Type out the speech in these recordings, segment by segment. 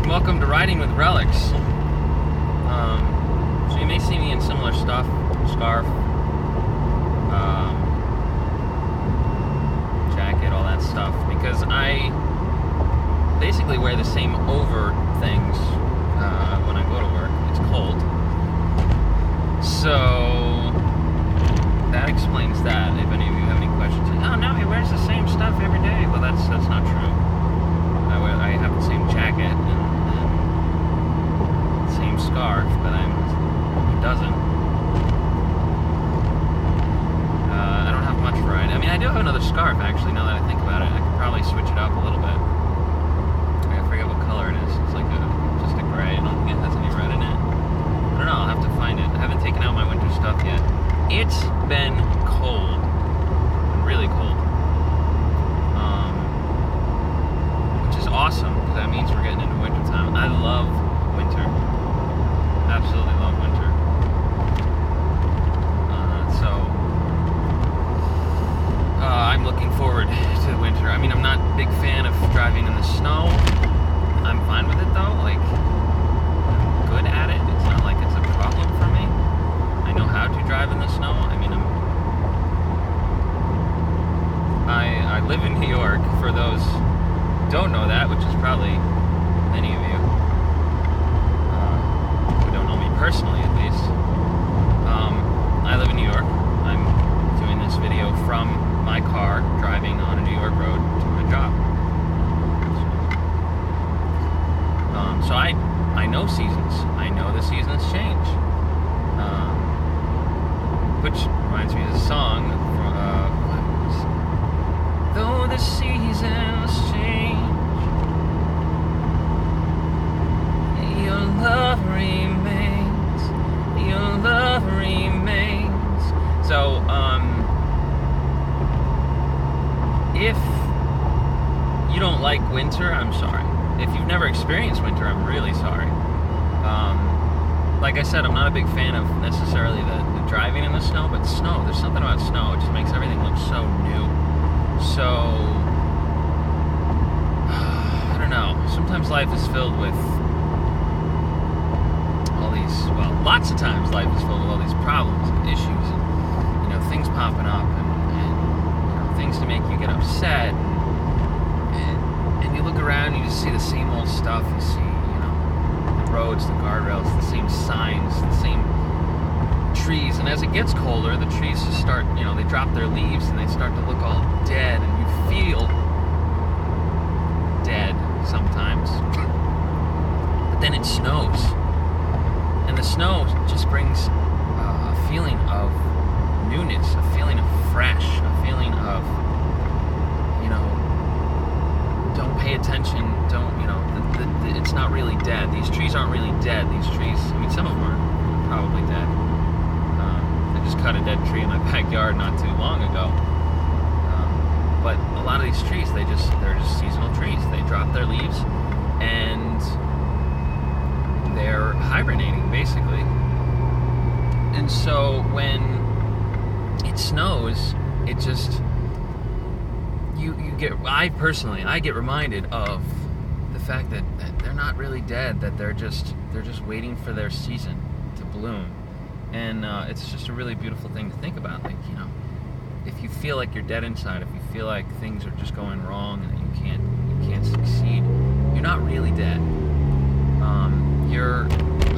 Welcome to Riding with Relyks. So you may see me in similar stuff, scarf, jacket, all that stuff, because I basically wear the same over things when I go to work. It's cold. So that explains that. If any of you have any questions, like, oh no, he wears the same stuff every day. Well, that's not true. I have the same jacket and same scarf, but he doesn't. I don't have much variety. I mean, I do have another scarf, actually, now that I think about it. I could probably switch it up a little bit. I forget what color it is. It's like just a gray. I don't think it has any red in it. I don't know. I'll have to find it. I haven't taken out my winter stuff yet. It's been cold. Really cold. Which is awesome, because that means we're getting into winter time. I love winter. Absolutely love winter. I'm looking forward to winter. I mean, I'm not a big fan of driving in the snow. I'm fine with it, though. Like, I'm good at it. It's not like it's a problem for me. I know how to drive in the snow. I mean, I live in New York, for those who don't know that, which is probably many of you who don't know me personally, at least. I live in New York. I'm doing this video from my car, driving on a New York road to my job. So I know seasons. I know the seasons change. Which reminds me of the song though the seasons change, your love remains, your love remains. So, if you don't like winter, I'm sorry. If you've never experienced winter, I'm really sorry. Like I said, I'm not a big fan of necessarily the driving in the snow, but snow, there's something about snow, it just makes everything look so new. So, I don't know, sometimes life is filled with all these, well, lots of times life is filled with all these problems and issues and, things popping up and things to make you get upset. And you look around and you just see the same old stuff. You see, the roads, the guardrails, the same signs, the same trees. And as it gets colder, the trees just start, they drop their leaves and they start to look all dead, and you feel dead sometimes. But then it snows. And the snow just brings a feeling of newness, a feeling of fresh, a feeling of, don't pay attention, don't, it's not really dead. These trees aren't really dead. These trees, some of them are probably dead. I just cut a dead tree in my backyard not too long ago. But a lot of these trees, they're just seasonal trees. They drop their leaves and they're hibernating, basically. And so when it snows, it just, I get reminded of the fact that they're not really dead, that they're just waiting for their season to bloom. And it's just a really beautiful thing to think about. Like, if you feel like you're dead inside, if you feel like things are just going wrong and that you can't succeed, you're not really dead. You're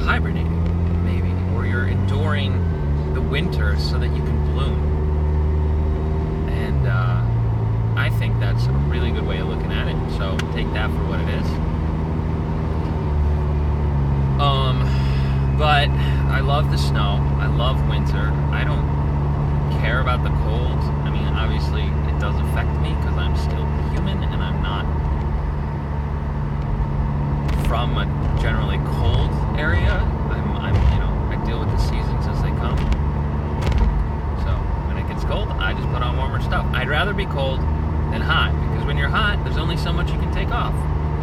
hibernating, maybe, or you're enduring the winter so that you can bloom. And I think that's a really good way of looking at it. So take that for what it is. But I love the snow. I love winter. I don't care about the cold. I mean, obviously it does affect me because I'm still human and I'm not from a generally cold area. I deal with the seasons as they come. So when it gets cold, I just put on warmer stuff. I'd rather be cold than hot, because when you're hot, there's only so much you can take off.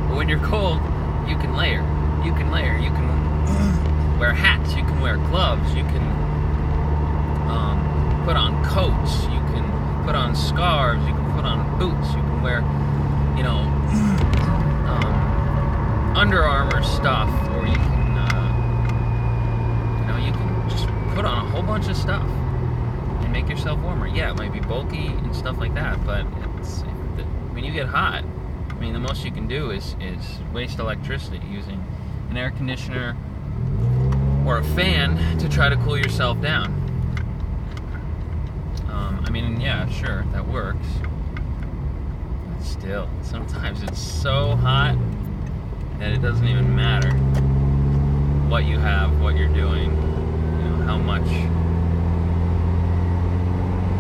But when you're cold, you can layer. You can wear hats, you can wear gloves, you can put on coats, you can put on scarves, you can put on boots, you can wear, Under Armour stuff, or you can, you can just put on a whole bunch of stuff and make yourself warmer. Yeah, it might be bulky and stuff like that, but when you get hot, I mean, the most you can do is waste electricity using an air conditioner or a fan to try to cool yourself down. I mean, yeah, sure, that works. But still, sometimes it's so hot that it doesn't even matter what you have, what you're doing, how much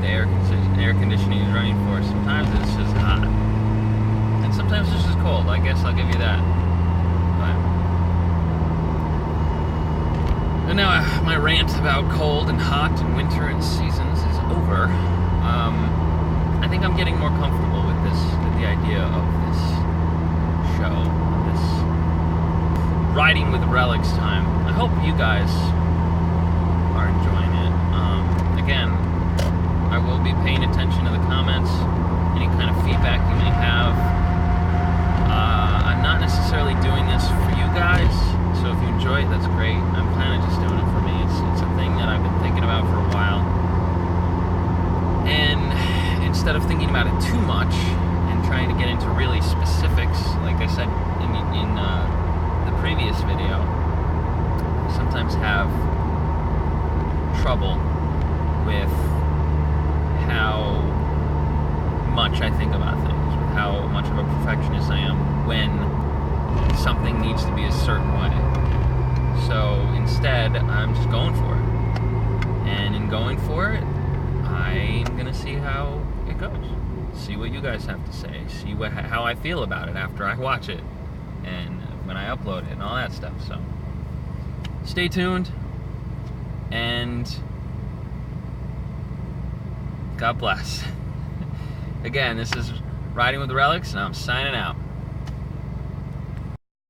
the air conditioning is running for. Sometimes it's just hot. And sometimes it's just cold. I guess I'll give you that. But now my rant about cold and hot and winter and seasons is over. I think I'm getting more comfortable with the idea of this show, this riding with Relyks time. I hope you guys are enjoying it. Again, I will be paying attention to the comments, any kind of feedback you may have. I'm not necessarily doing this for you guys, so if you enjoy it, that's great. I'm kind of just doing it for me. It's a thing that I've been thinking about for a while. And instead of thinking about it too much and trying to get into really specifics, like I said in the previous video, I sometimes have trouble with how much I think about things, with how much of a perfectionist I am when something needs to be a certain way. So instead, I'm just going for it. And in going for it, I'm going to see how it goes. See what you guys have to say. See how I feel about it after I watch it. And when I upload it and all that stuff. So stay tuned. And God bless. Again, this is Riding with Relyks, and I'm signing out.